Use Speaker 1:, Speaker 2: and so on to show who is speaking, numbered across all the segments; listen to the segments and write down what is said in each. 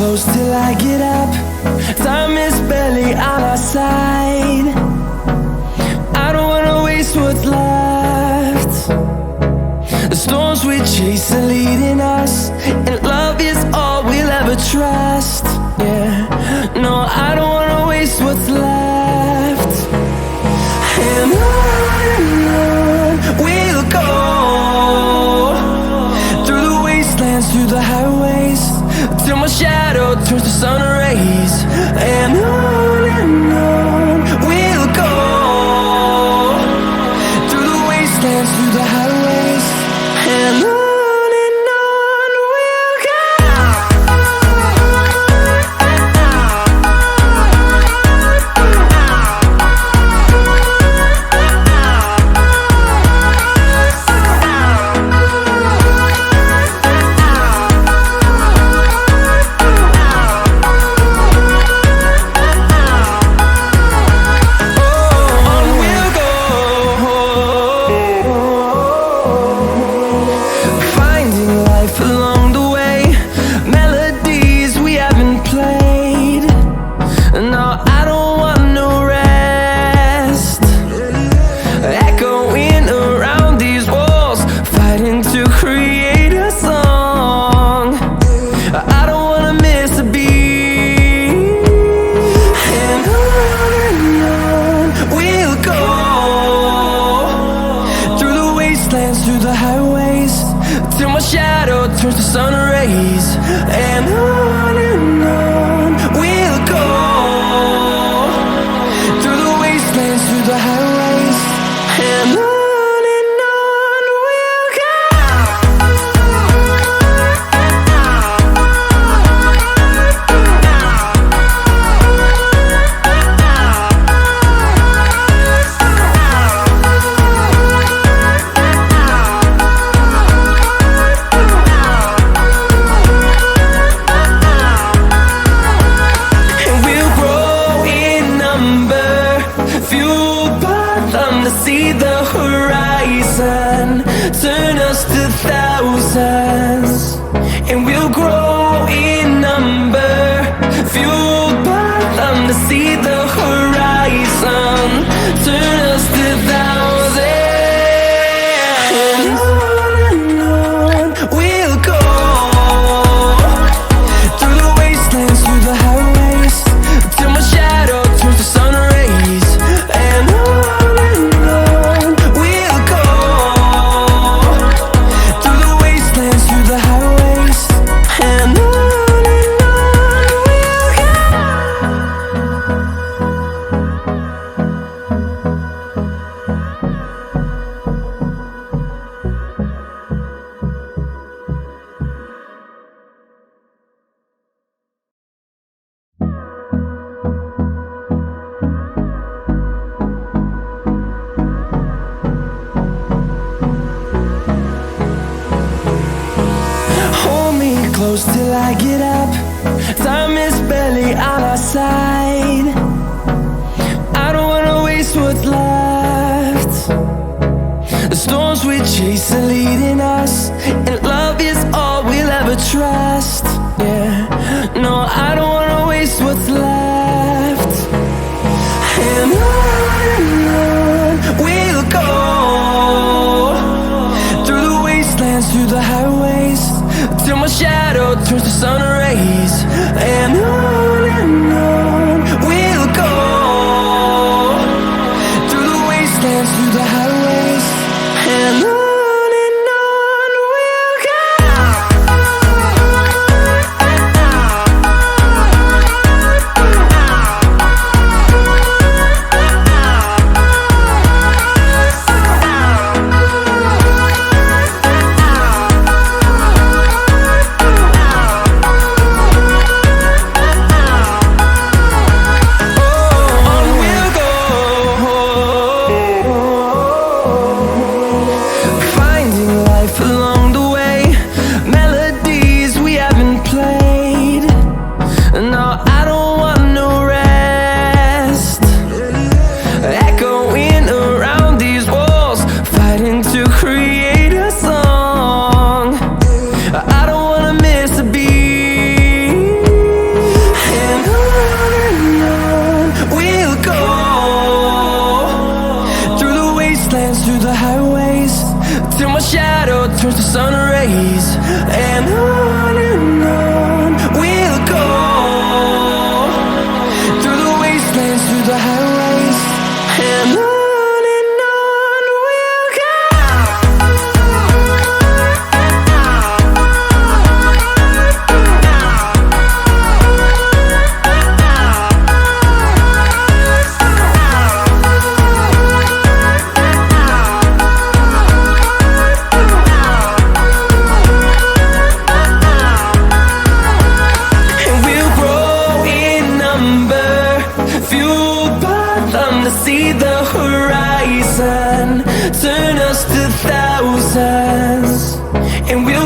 Speaker 1: close till I get up. Time is barely on our side. I don't wanna waste what's left. The storms we chase are leading us, and love is all we'll ever trust. Yeah, no, I don't wanna waste what's left. And on we'll go, through the wastelands, through the highways, till my shadow turns to sun rays. And on we'll go, through the wastelands, through the highways, and on we'll go. Through the highways, till my shadow turns to sun rays. And on we'll go, through the wastelands, through the highways, and on we'll go. See the horizon, turn us to thousands, and we'll grow in number, fueled by them to see the horizon, turn us to thousands. And on we'll go, through the wastelands, through the highways, till my shadow turns to sun rays. And close till I get up. Time is barely on our side. I don't wanna waste what's left. The storms we chase are leading us, and love is all we'll ever trust. Yeah, no, I don't wanna waste what's left. And on we'll go, through the wastelands, through the highways, till my shadow turns to sun rays. And on we'll go, through the wastelands, through the highways, and on we'll go.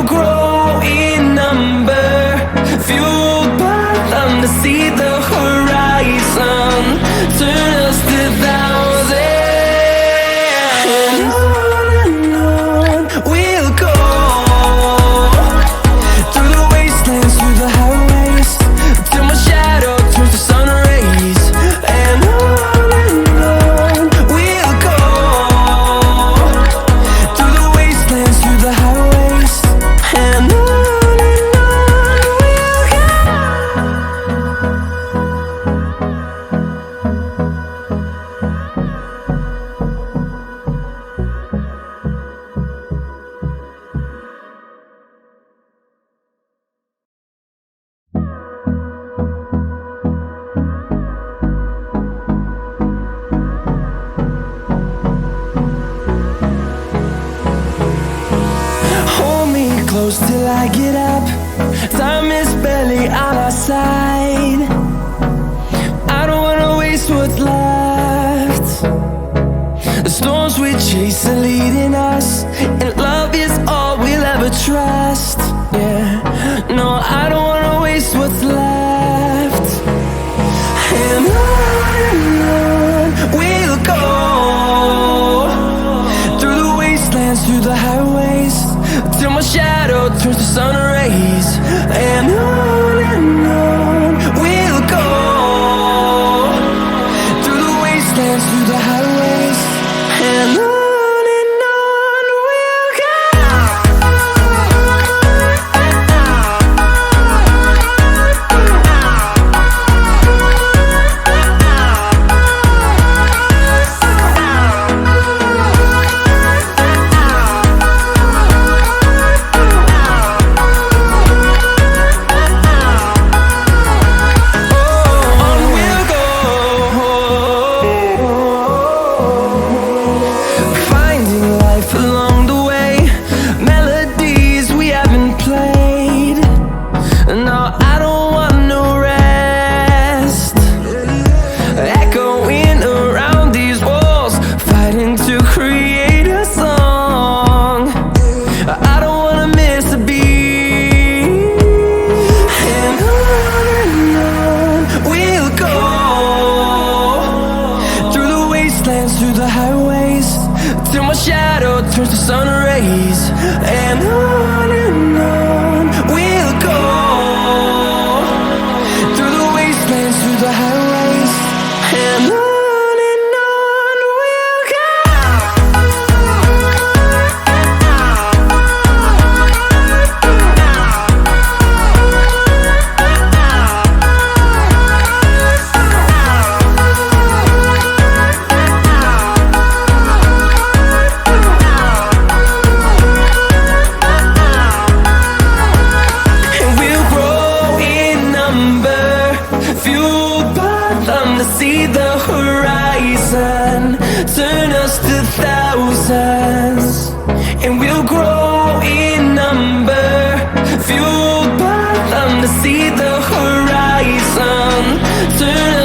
Speaker 1: grow in number, fueled by them to see the horizon, turn us to thousands. And on we'll go, through the wastelands, through the highways, till my shadow turns to sun rays. And on we'll go, through the wastelands, through the highways. And on we'll go. Hold me close till I get up. Time is barely on our side. I don't wanna waste what's left. The storms we chase are leading us, and love is all we'll ever trust. Yeah, no, I don't wanna waste what's left. And on we'll go, through the wastelands, through the highways, till my shadow turns to sun rays. And on we'll go, through the wastelands, through the highways. And on we'll go. On we'll go, finding life along the way, melodies we haven't played. No, I don't want no rest, echoing around these walls, fighting to create a song. I don't wanna miss a beat. And on we'll go, through the wastelands, through the highways, till my shadow turns to sun rays. And on we'll go, through the wastelands, through the highways. And on we'll go. And we'll grow in number, fueled by them to see the horizon, turn us to thousands. And we'll grow in number, fueled by them to see the horizon, turn